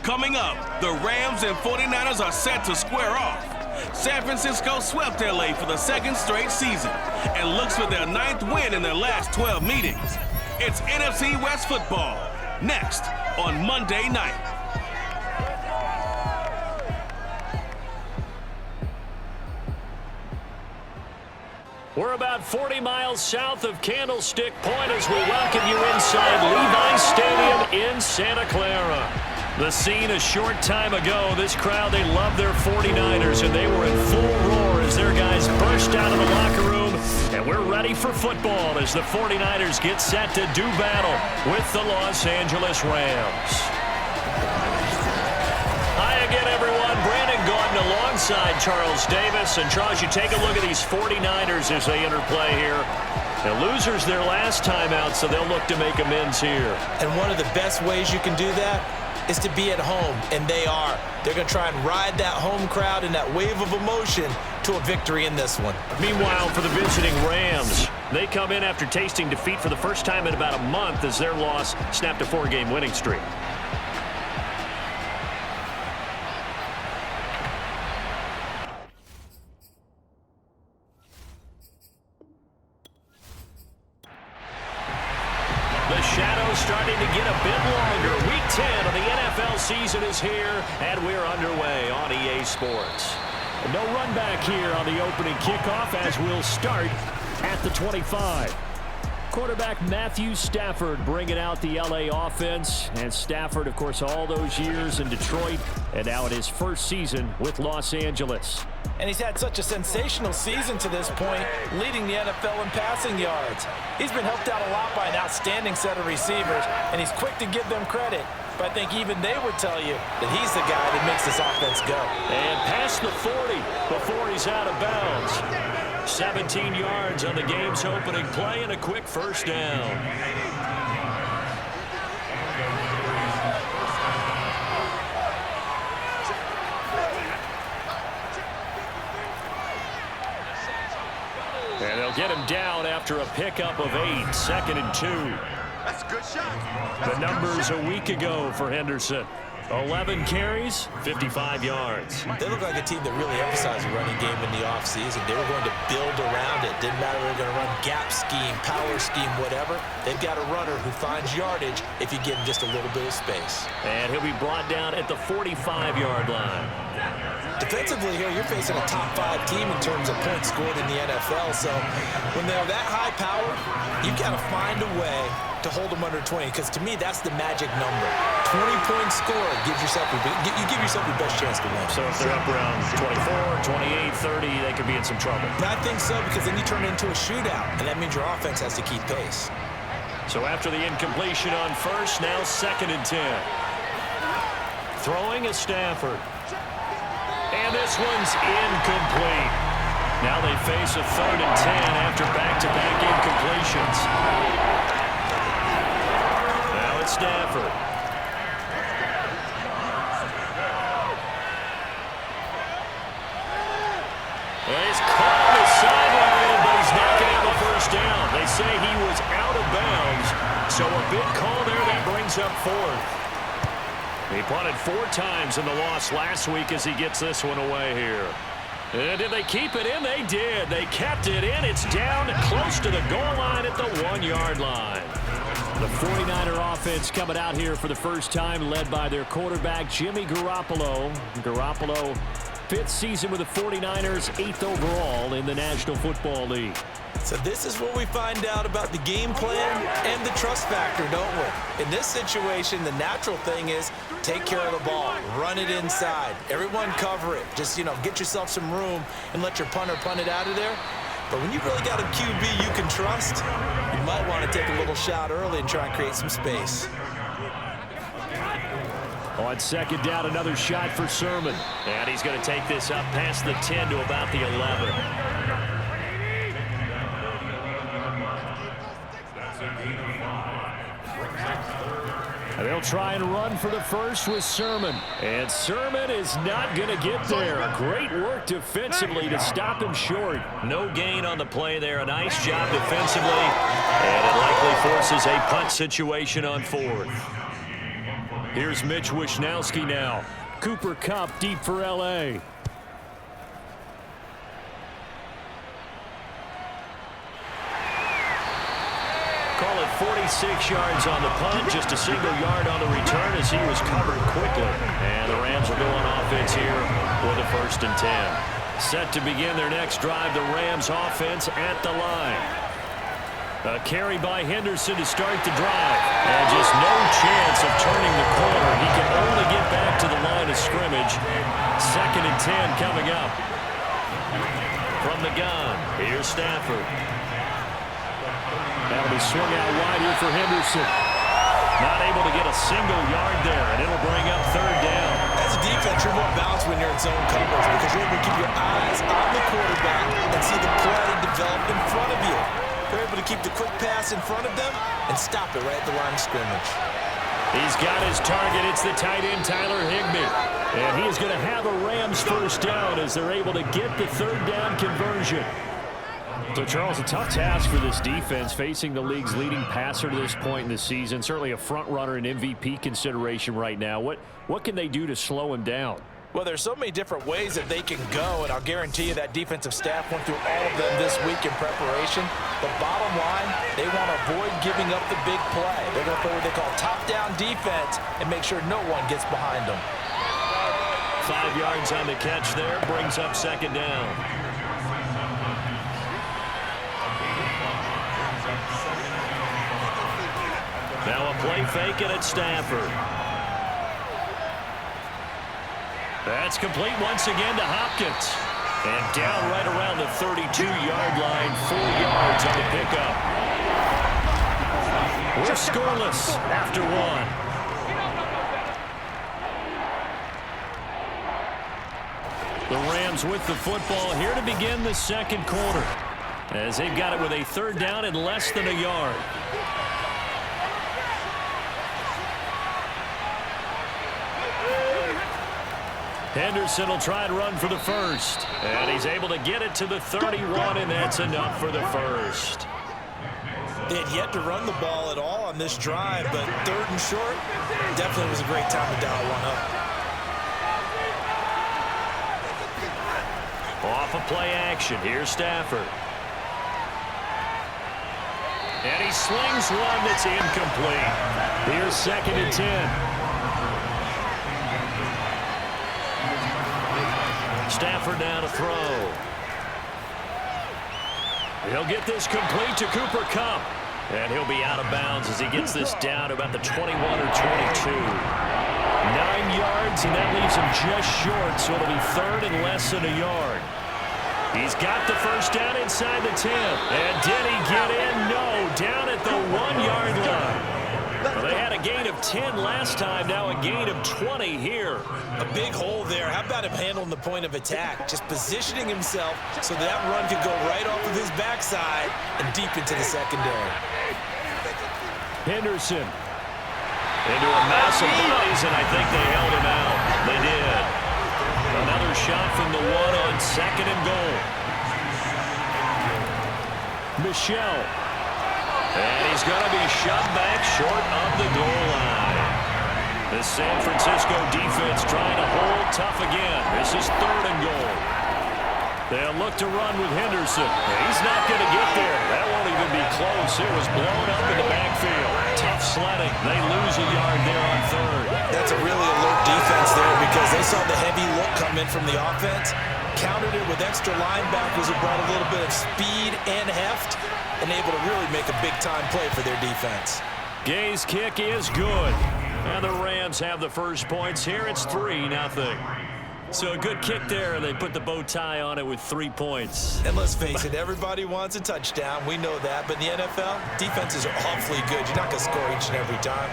Coming up, the Rams and 49ers are set to square off. San Francisco swept LA for the second straight season and looks for their 9th win in their last 12 meetings. It's NFC West football, next on Monday night. We're about 40 miles south of Candlestick Point as we welcome you inside Levi Stadium in Santa Clara. The scene a short time ago, this crowd, they love their 49ers, and they were in full roar as their guys burst out of the locker room. And we're ready for football as the 49ers get set to do battle with the Los Angeles Rams. Hi again, everyone. Brandon Gaudin alongside Charles Davis. And Charles, you take a look at these 49ers as they interplay here. The losers their last time out, so they'll look to make amends here. And one of the best ways you can do that is to be at home, and they are. They're going to try and ride that home crowd and that wave of emotion to a victory in this one. Meanwhile, for the visiting Rams, they come in after tasting defeat for the first time in about a month as their loss snapped a 4-game winning streak. The shadow's starting to get a bit longer. Week 10 of the NFL season is here, and we're underway on EA Sports. No run back here on the opening kickoff as we'll start at the 25. Quarterback Matthew Stafford bringing out the LA offense. And Stafford, of course, all those years in Detroit, and now in his first season with Los Angeles. And he's had such a sensational season to this point, leading the NFL in passing yards. He's been helped out a lot by an outstanding set of receivers, and he's quick to give them credit. But I think even they would tell you that he's the guy that makes this offense go. And past the 40 before he's out of bounds. 17 yards on the game's opening play and a quick first down. And they'll get him down after a pickup of 8, 2nd and 2. That's a good shot. The numbers a week ago for Henderson. 11 carries, 55 yards. They look like a team that really emphasized the running game in the offseason. They were going to build around it. Didn't matter if they were going to run gap scheme, power scheme, whatever. They've got a runner who finds yardage if you give him just a little bit of space. And he'll be brought down at the 45-yard line. Defensively here, you're facing a top-5 team in terms of points scored in the NFL. So when they're that high power, you've got to find a way to hold them under 20, because to me, that's the magic number. 20 points scored gives yourself you give yourself your best chance to win. So if they're up around 24, 28, 30, they could be in some trouble. I think so, because then you turn it into a shootout, and that means your offense has to keep pace. So after the incompletion on first, now 2nd and 10. Throwing is Stafford. And this one's incomplete. Now they face a 3rd and 10 after back-to-back incompletions. Now it's Stafford. And he's caught on the sideline, but he's not going to have a first down. They say he was out of bounds, so a big call there that brings up 4th. He punted 4 times in the loss last week as he gets this one away here. And did they keep it in? They did. They kept it in. It's down close to the goal line at the 1-yard line. The 49er offense coming out here for the first time, led by their quarterback, Jimmy Garoppolo. Garoppolo, 5th season with the 49ers, 8th overall in the National Football League. So this is what we find out about the game plan and the trust factor, don't we? In this situation, the natural thing is take care of the ball, run it inside. Everyone cover it. Just, get yourself some room and let your punter punt it out of there. But when you really got a QB you can trust, you might want to take a little shot early and try and create some space. On 2nd down, another shot for Sermon. And he's going to take this up past the 10 to about the 11. And they'll try and run for the first with Sermon. And Sermon is not going to get there. Great work defensively to stop him short. No gain on the play there. A nice job defensively. And it likely forces a punt situation on 4th. Here's Mitch Wishnowski now. Cooper Kupp deep for L.A. Call it 46 yards on the punt, just a single yard on the return as he was covered quickly. And the Rams will go on offense here with a 1st and 10. Set to begin their next drive, the Rams offense at the line. A carry by Henderson to start the drive. And just no chance of turning the corner. He can only get back to the line of scrimmage. 2nd and 10 coming up. From the gun, here's Stafford. That'll be swung out wide here for Henderson. Not able to get a single yard there, and it'll bring up 3rd down. As a defense, you're more balanced when you're in zone coverage because you're able to keep your eyes on the quarterback and see the play develop in front of you. They're able to keep the quick pass in front of them and stop it right at the line of scrimmage. He's got his target. It's the tight end, Tyler Higbee. And he is going to have a Rams 1st down as they're able to get the 3rd down conversion. So, Charles, a tough task for this defense facing the league's leading passer to this point in the season. Certainly a front runner in MVP consideration right now. What can they do to slow him down? Well, there's so many different ways that they can go, and I'll guarantee you that defensive staff went through all of them this week in preparation. The bottom line, they want to avoid giving up the big play. They're going to play what they call top-down defense and make sure no one gets behind them. 5 yards on the catch there, brings up 2nd down. Now a play fake and it's Stafford. That's complete once again to Hopkins. And down right around the 32-yard line, 4 yards on the pickup. We're scoreless after 1. The Rams with the football here to begin the 2nd quarter, as they've got it with a 3rd down and less than a yard. Henderson will try and run for the 1st. And he's able to get it to the 31, and that's enough for the 1st. They had yet to run the ball at all on this drive, but 3rd and short definitely was a great time to dial one up. Off of play action, here's Stafford. And he slings one that's incomplete. Here's 2nd and 10. Stafford now to throw. He'll get this complete to Cooper Kupp. And he'll be out of bounds as he gets this down to about the 21 or 22. 9 yards, and that leaves him just short, so it'll be 3rd and less than a yard. He's got the 1st down inside the 10. And did he get in? No, down at the 1-yard line. Well, they had a gain of 10 last time, now a gain of 20 here. A big hole there. How about him handling the point of attack? Just positioning himself so that run could go right off of his backside and deep into the secondary. Henderson into a massive bodies, and I think they held him out. They did. Another shot from the 1 on 2nd and goal. Michel. And he's going to be shot back short of the goal line. The San Francisco defense trying to hold tough again. This is 3rd and goal. They'll look to run with Henderson. He's not going to get there. That won't even be close. It was blown up in the backfield. Tough sledding. They lose a yard there on 3rd. That's a really alert defense there because they saw the heavy look come in from the offense, countered it with extra linebackers who brought a little bit of speed and heft, and able to really make a big-time play for their defense. Gay's kick is good. And the Rams have the 1st points here. It's 3-0. So a good kick there. They put the bow tie on it with 3 points. And let's face it, everybody wants a touchdown. We know that. But in the NFL, defenses are awfully good. You're not going to score each and every time.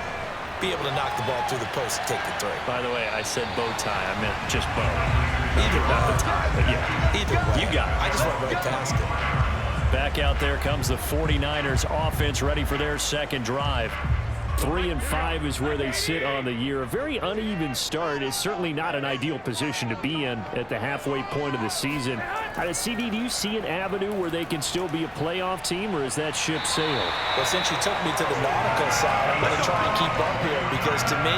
Be able to knock the ball through the post and take the three. By the way, I said bow tie. I meant just bow. Either not the tie, but yeah. Either way. You got it. I just went right past it. Back out there comes the 49ers offense ready for their 2nd drive. 3-5 is where they sit on the year. A very uneven start is certainly not an ideal position to be in at the halfway point of the season. CD, do you see an avenue where they can still be a playoff team, or is that ship sailed? Well, since you took me to the nautical side, I'm going to try and keep up here because to me,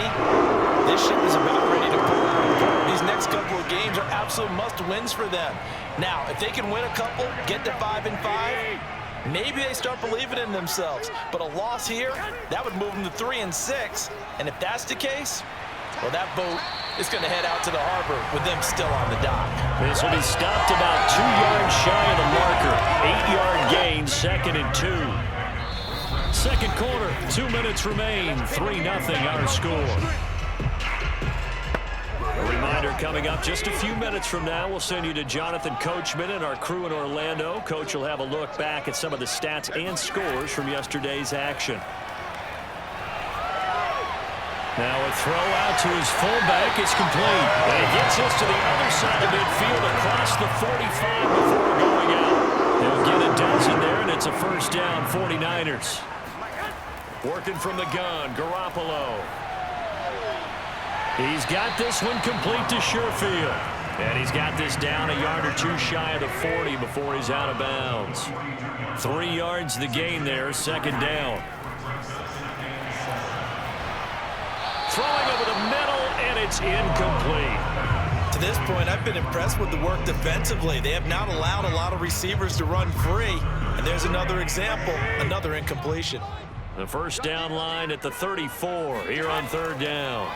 this ship is about ready to pull out. These next couple of games are absolute must-wins for them. Now, if they can win a couple, get to 5-5, maybe they start believing in themselves. But a loss here, that would move them to 3-6. And if that's the case, well, that boat is going to head out to the harbor with them still on the dock. This will be stopped about 2 yards shy of the marker. 8-yard gain, 2nd and 2. Second quarter, 2 minutes remain. 3-0 our score. A reminder coming up just a few minutes from now, we'll send you to Jonathan Coachman and our crew in Orlando. Coach will have a look back at some of the stats and scores from yesterday's action. Now a throw out to his fullback is complete. And he gets us to the other side of midfield across the 45 before going out. They'll get a dozen there, and it's a first down, 49ers. Working from the gun, Garoppolo. He's got this one complete to Sherfield. And he's got this down a yard or two shy of the 40 before he's out of bounds. 3 yards the gain there, second down. Throwing over the middle, and it's incomplete. To this point, I've been impressed with the work defensively. They have not allowed a lot of receivers to run free. And there's another example, another incompletion. The first down line at the 34 here on third down.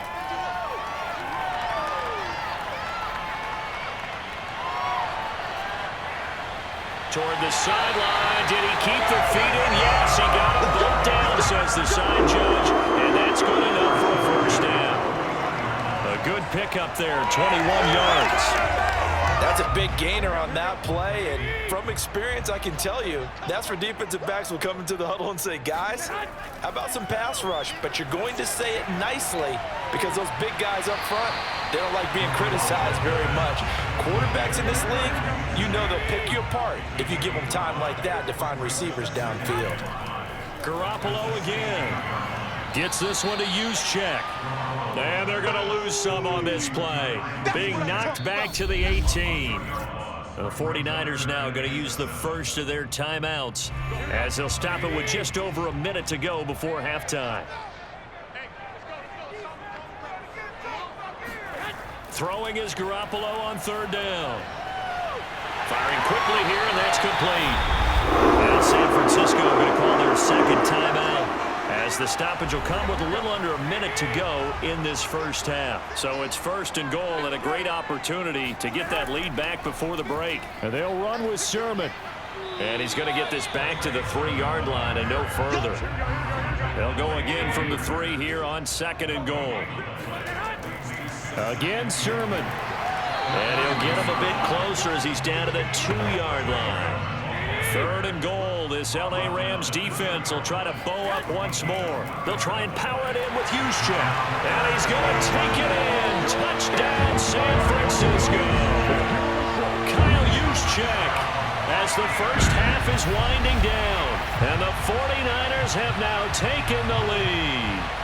Toward the sideline. Did he keep the feet in? Yes, he got them both down, says the side judge. And that's good enough for a first down. A good pickup there, 21 yards. That's a big gainer on that play, and from experience, I can tell you, that's where defensive backs will come into the huddle and say, guys, how about some pass rush? But you're going to say it nicely because those big guys up front, they don't like being criticized very much. Quarterbacks in this league, you know they'll pick you apart if you give them time like that to find receivers downfield. Garoppolo again. Gets this one to Juszczyk. And they're going to lose some on this play. Being knocked back to the 18. The 49ers now going to use the first of their timeouts as they'll stop it with just over a minute to go before halftime. Throwing is Garoppolo on third down. Firing quickly here, and that's complete. And San Francisco going to call their second timeout, as the stoppage will come with a little under a minute to go in this first half. So it's first and goal, and a great opportunity to get that lead back before the break. And they'll run with Sermon. And he's going to get this back to the 3-yard line and no further. They'll go again from the 3 here on second and goal. Again, Sermon. And he'll get him a bit closer as he's down to the 2-yard line. Third and goal. This L.A. Rams defense will try to bow up once more. They'll try and power it in with Juszczyk. And he's going to take it in. Touchdown, San Francisco. Kyle Juszczyk, as the first half is winding down. And the 49ers have now taken the lead.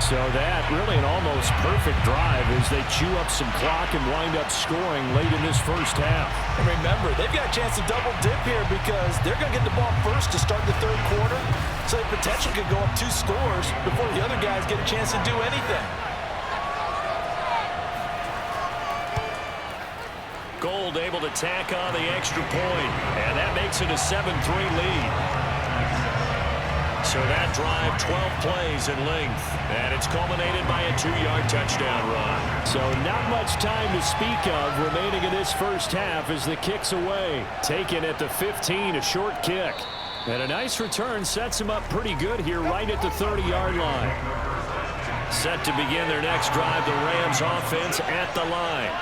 So that really an almost perfect drive as they chew up some clock and wind up scoring late in this first half. And remember, they've got a chance to double dip here because they're going to get the ball first to start the third quarter. So they potentially could go up 2 scores before the other guys get a chance to do anything. Gold able to tack on the extra point, and that makes it a 7-3 lead. So that drive, 12 plays in length, and it's culminated by a 2-yard touchdown run. So not much time to speak of remaining in this first half as the kick's away. Taken at the 15, a short kick. And a nice return sets him up pretty good here right at the 30-yard line. Set to begin their next drive, the Rams offense at the line.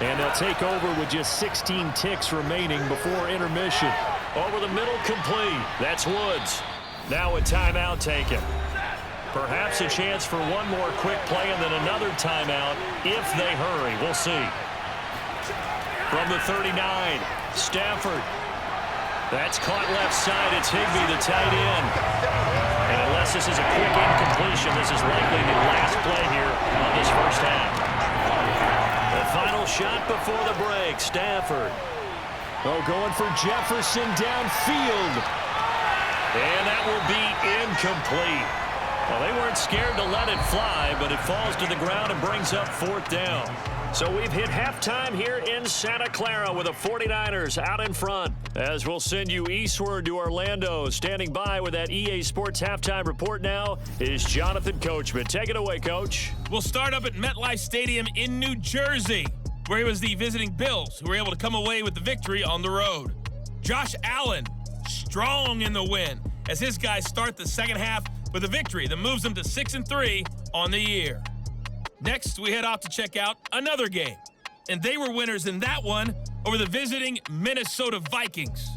And they'll take over with just 16 ticks remaining before intermission. Over the middle, complete. That's Woods. Now a timeout taken. Perhaps a chance for one more quick play and then another timeout if they hurry. We'll see. From the 39, Stafford. That's caught left side. It's Higbee, the tight end. And unless this is a quick incompletion, this is likely the last play here on this first half. The final shot before the break, Stafford. Oh, going for Jefferson downfield. And that will be incomplete. Well, they weren't scared to let it fly, but it falls to the ground and brings up 4th down. So we've hit halftime here in Santa Clara with the 49ers out in front. As we'll send you eastward to Orlando. Standing by with that EA Sports halftime report now is Jonathan Coachman. Take it away, Coach. We'll start up at MetLife Stadium in New Jersey, where he was the visiting Bills, who were able to come away with the victory on the road. Josh Allen, strong in the win, as his guys start the second half with a victory that moves them to 6-3 on the year. Next, we head off to check out another game, and they were winners in that one over the visiting Minnesota Vikings.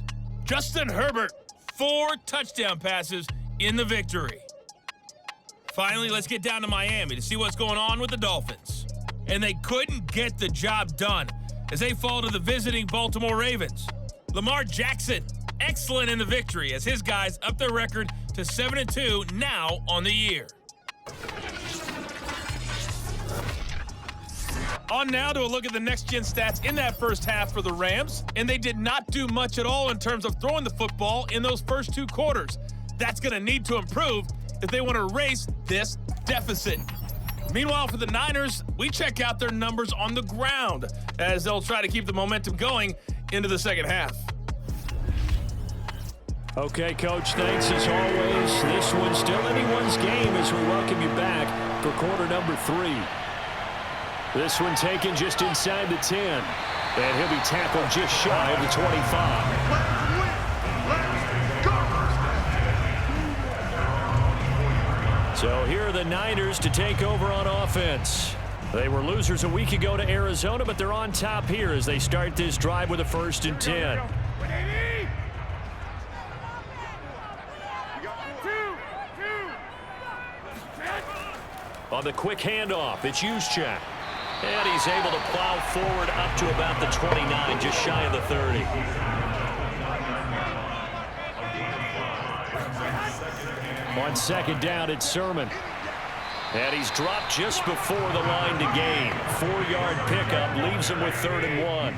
Justin Herbert, 4 touchdown passes in the victory. Finally, let's get down to Miami to see what's going on with the Dolphins. And they couldn't get the job done as they fall to the visiting Baltimore Ravens. Lamar Jackson, excellent in the victory as his guys up their record to 7-2 now on the year. On now to a look at the next-gen stats in that first half for the Rams, and they did not do much at all in terms of throwing the football in those first 2 quarters. That's going to need to improve if they want to erase this deficit. Meanwhile, for the Niners, we check out their numbers on the ground as they'll try to keep the momentum going into the second half. Okay, Coach, thanks as always. This one's still anyone's game as we welcome you back for quarter number 3. This one taken just inside the 10. And he'll be tackled just shy of the 25. So here are the Niners to take over on offense. They were losers a week ago to Arizona, but they're on top here as they start this drive with a 1st and 10. On the quick handoff, it's Juszczyk. And he's able to plow forward up to about the 29, just shy of the 30. On 2nd down, it's Sermon. And he's dropped just before the line to gain. 4-yard pickup leaves him with 3rd and 1.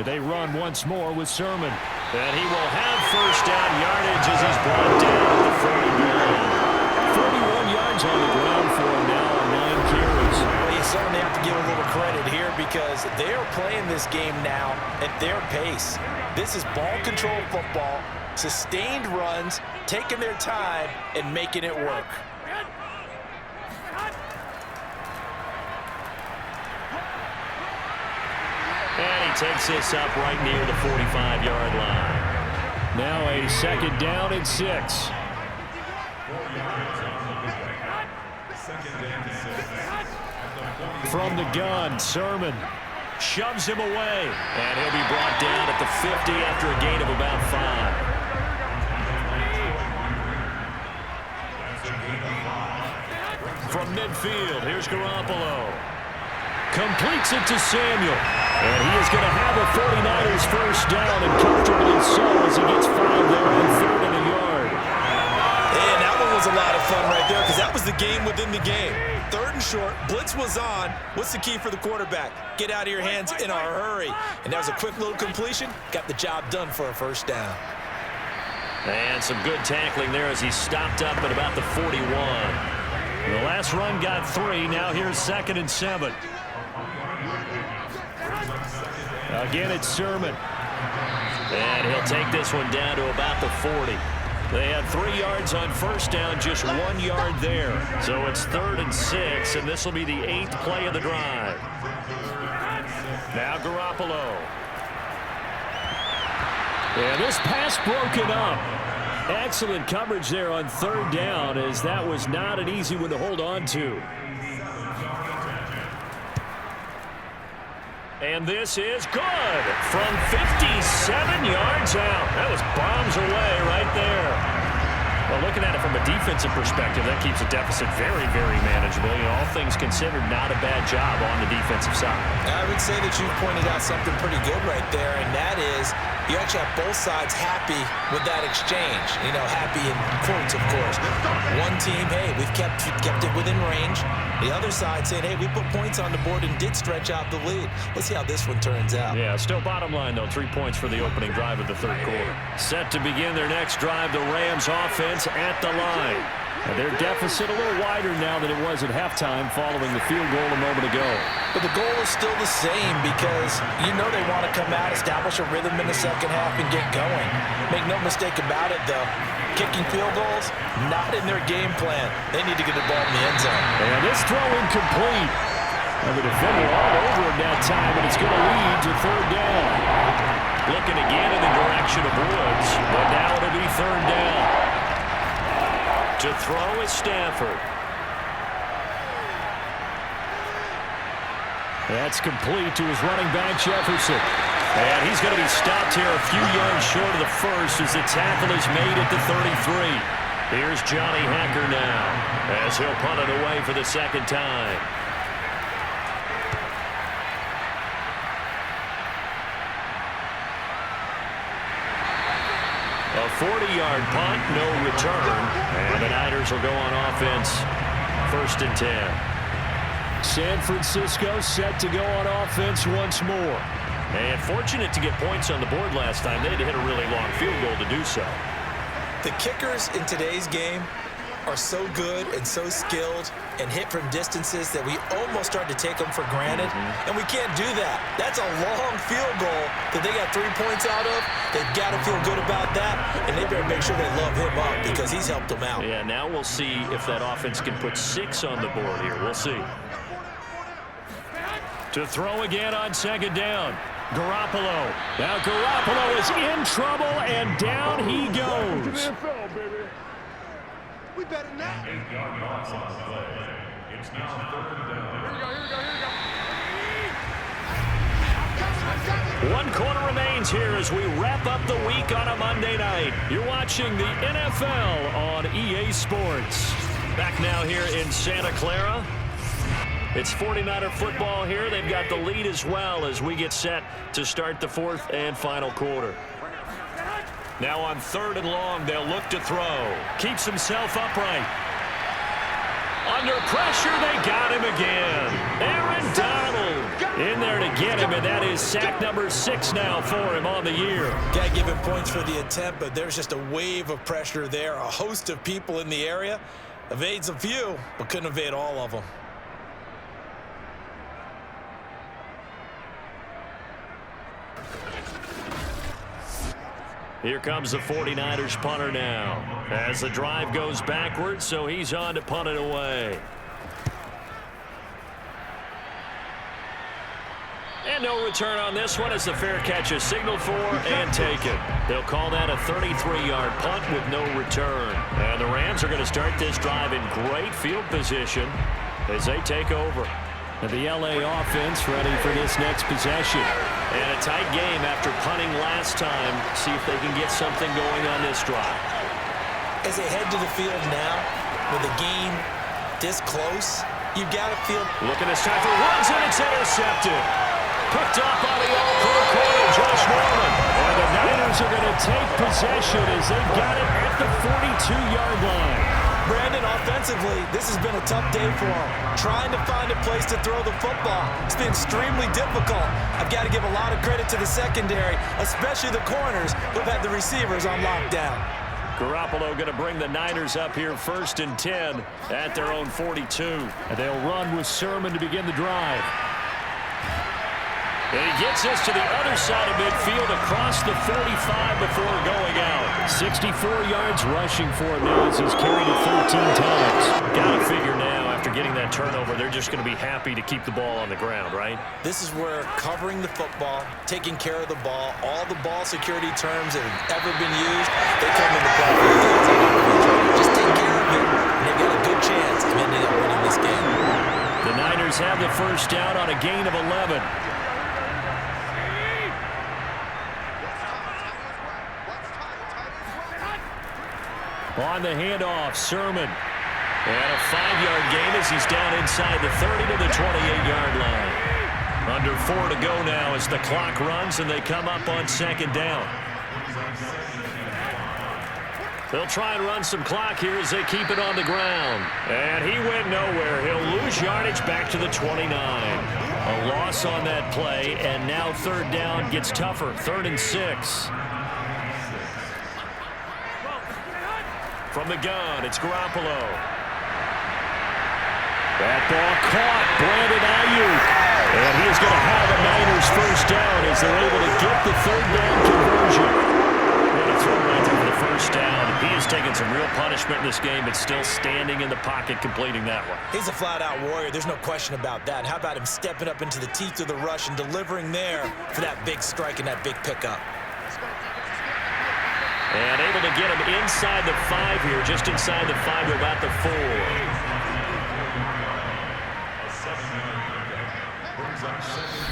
They run once more with Sermon. And he will have 1st down yardage as he's brought down at the 41. 41 yards on the ground for him now on 9 carries. Well, you certainly have to give a little credit here because they are playing this game now at their pace. This is ball control football, sustained runs, taking their time, and making it work. And he takes this up right near the 45-yard line. Now a 2nd down and 6. From the gun, Sermon shoves him away. And he'll be brought down at the 50 after a gain of about 5. From midfield, here's Garoppolo. Completes it to Samuel. And he is going to have a 49ers 1st down, and comfortably so as he gets 5 there on 3rd and a yard. And that one was a lot of fun right there because that was the game within the game. 3rd and short, blitz was on. What's the key for the quarterback? Get out of your hands in a hurry. And that was a quick little completion. Got the job done for a 1st down. And some good tackling there as he stopped up at about the 41. The last run got 3. Now here's 2nd and 7. Again, it's Sermon. And he'll take this one down to about the 40. They had 3 yards on 1st down, just 1 yard there. So it's 3rd and 6, and this will be the 8th play of the drive. Now Garoppolo. And this pass broken up. Excellent coverage there on 3rd down, as that was not an easy one to hold on to. And this is good from 57 yards out. That was bombs away right there. Well, looking at it from a defensive perspective, that keeps the deficit very, very manageable. You know, all things considered, not a bad job on the defensive side. I would say that you pointed out something pretty good right there, and that is you actually have both sides happy with that exchange. You know, happy in quotes, of course. One team, hey, we've kept it within range. The other side saying, hey, we put points on the board and did stretch out the lead. Let's see how this one turns out. Yeah, still bottom line, though. 3 points for the opening drive of the third quarter. Set to begin their next drive, the Rams offense at the line. And their deficit a little wider now than it was at halftime following the field goal a moment ago. But the goal is still the same because you know they want to come out, establish a rhythm in the second half, and get going. Make no mistake about it, though. Kicking field goals, not in their game plan. They need to get the ball in the end zone. And this throw incomplete. And the defender all over him that time, and it's going to lead to third down. Looking again in the direction of Woods, but now it'll be third down. To throw is Stafford. That's complete to his running back, Jefferson. And he's going to be stopped here a few yards short of the first as the tackle is made at the 33. Here's Johnny Hacker now as he'll punt it away for the second time. A 40-yard punt, no return. And the Niners will go on offense. 1st and 10. San Francisco set to go on offense once more. And fortunate to get points on the board last time. They had to hit a really long field goal to do so. The kickers in today's game are so good and so skilled and hit from distances that we almost start to take them for granted. And we can't do that. That's a long field goal that they got 3 points out of. They've got to feel good about that, and they better make sure they love him up because he's helped them out. Yeah, now we'll see if that offense can put 6 on the board here. We'll see. To throw again on second down. Garoppolo. Now Garoppolo is in trouble, and down he goes. We better than that. 8-yard loss on the play. It's now third down. One quarter remains here as we wrap up the week on a Monday night. You're watching the NFL on EA Sports. Back now here in Santa Clara. It's 49er football here. They've got the lead as well as we get set to start the 4th and final quarter. Now on 3rd and long, they'll look to throw. Keeps himself upright. Under pressure, they got him again. Aaron Donald in there to get him, and that is sack number 6 now for him on the year. Got to give him points for the attempt, but there's just a wave of pressure there. A host of people in the area. Evades a few, but couldn't evade all of them. Here comes the 49ers punter now as the drive goes backwards, so he's on to punt it away. And no return on this one as the fair catch is signaled for and taken. They'll call that a 33-yard punt with no return. And the Rams are going to start this drive in great field position as they take over. And the LA offense ready for this next possession. And a tight game after punting last time. See if they can get something going on this drive. As they head to the field now, with the game this close, you've got to feel... Looking this time for Woods, and it's intercepted. Picked up by the all-pro corner, Josh Norman. And the Niners are going to take possession as they've got it at the 42-yard line. Brandon, offensively, this has been a tough day for him. Trying to find a place to throw the football. It's been extremely difficult. I've got to give a lot of credit to the secondary, especially the corners who've had the receivers on lockdown. Garoppolo going to bring the Niners up here 1st and 10 at their own 42. And they'll run with Sermon to begin the drive. And he gets us to the other side of midfield across the 45 before going out. 64 yards rushing for him now as he's carried it 13 times. Got to figure now after getting that turnover, they're just going to be happy to keep the ball on the ground, right? This is where covering the football, taking care of the ball, all the ball security terms that have ever been used, they come into play for the guys. Just take care of it, and they've got a good chance of ending up winning this game. The Niners have the first down on a gain of 11. On the handoff, Sermon. And a 5-yard gain as he's down inside the 30 to the 28-yard line. Under 4 to go now as the clock runs and they come up on second down. They'll try and run some clock here as they keep it on the ground. And he went nowhere. He'll lose yardage back to the 29. A loss on that play, and now third down gets tougher. 3rd and 6. From the gun, it's Garoppolo. That ball caught. Brandon Ayuk. And he is going to have a Niners first down as they're able to get the third down conversion. What a throw right there for the first down. He has taken some real punishment in this game, but still standing in the pocket completing that one. He's a flat-out warrior. There's no question about that. How about him stepping up into the teeth of the rush and delivering there for that big strike and that big pickup. And able to get him inside the 5 here, just inside the 5 to about the 4.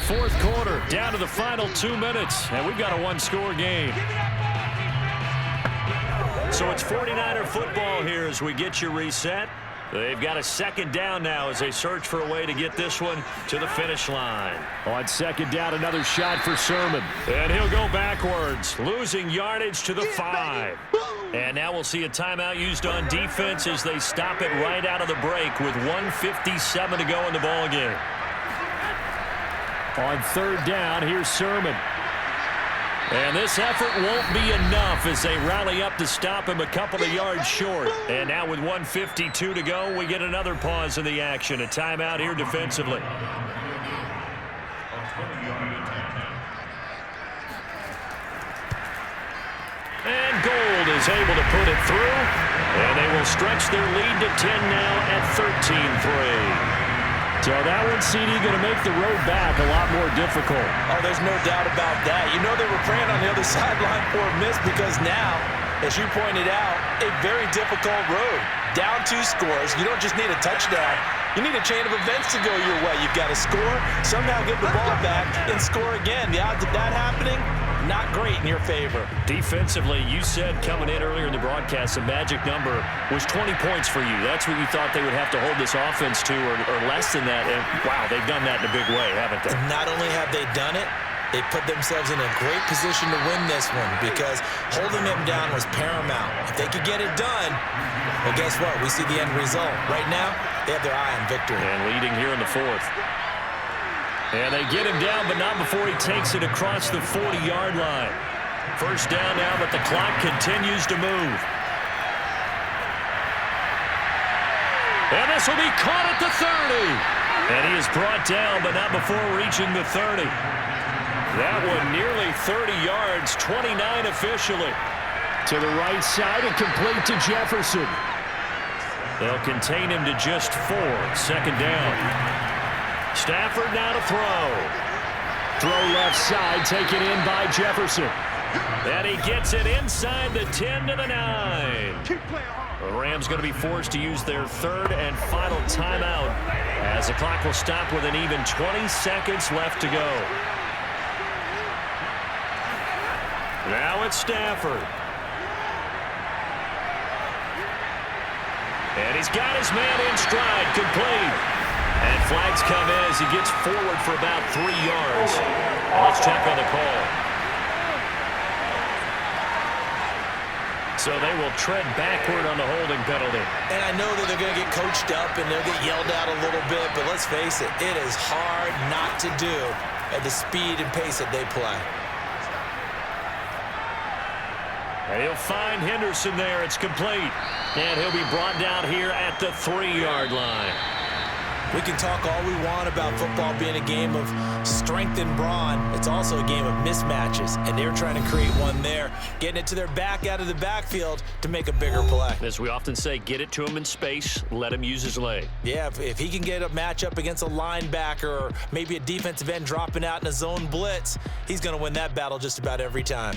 Fourth quarter, down to the final 2 minutes, and we've got a one-score game. So it's 49er football here as we get you reset. They've got a second down now as they search for a way to get this one to the finish line. On second down, another shot for Sermon. And he'll go backwards, losing yardage to the 5. And now we'll see a timeout used on defense as they stop it right out of the break with 1:57 to go in the ballgame. On third down, here's Sermon. And this effort won't be enough as they rally up to stop him a couple of yards short. And now with 1:52 to go, we get another pause in the action. A timeout here defensively. And Gold is able to put it through. And they will stretch their lead to 10 now at 13-3. So that one, CD, going to make the road back a lot more difficult. Oh, there's no doubt about that. You know they were praying on the other sideline for a miss because now, as you pointed out, a very difficult road. Down 2 scores. You don't just need a touchdown. You need a chain of events to go your way. You've got to score, somehow get the ball back, and score again. The odds of that happening, not great in your favor. Defensively, you said coming in earlier in the broadcast, the magic number was 20 points for you. That's what you thought they would have to hold this offense to, or less than that. And, wow, they've done that in a big way, haven't they? And not only have they done it, they put themselves in a great position to win this one because holding them down was paramount. If they could get it done, well, guess what? We see the end result. Right now, they have their eye on victory. And leading here in the 4th. And they get him down, but not before he takes it across the 40-yard line. First down now, but the clock continues to move. And this will be caught at the 30. And he is brought down, but not before reaching the 30. That one nearly 30 yards, 29 officially. To the right side and complete to Jefferson. They'll contain him to just 4. Second down. Stafford now to throw. Throw left side, taken in by Jefferson. And he gets it inside the 10 to the 9. The Rams going to be forced to use their 3rd and final timeout as the clock will stop with an even 20 seconds left to go. Now it's Stafford. And he's got his man in stride, complete. And flags come in as he gets forward for about 3 yards. Let's check on the call. So they will tread backward on the holding penalty. And I know that they're going to get coached up and they'll get yelled at a little bit, but let's face it, it is hard not to do at the speed and pace that they play. And he'll find Henderson there. It's complete. And he'll be brought down here at the 3-yard line. We can talk all we want about football being a game of strength and brawn. It's also a game of mismatches, and they're trying to create one there, getting it to their back out of the backfield to make a bigger play. As we often say, get it to him in space, let him use his leg. Yeah, if he can get a matchup against a linebacker or maybe a defensive end dropping out in a zone blitz, he's going to win that battle just about every time.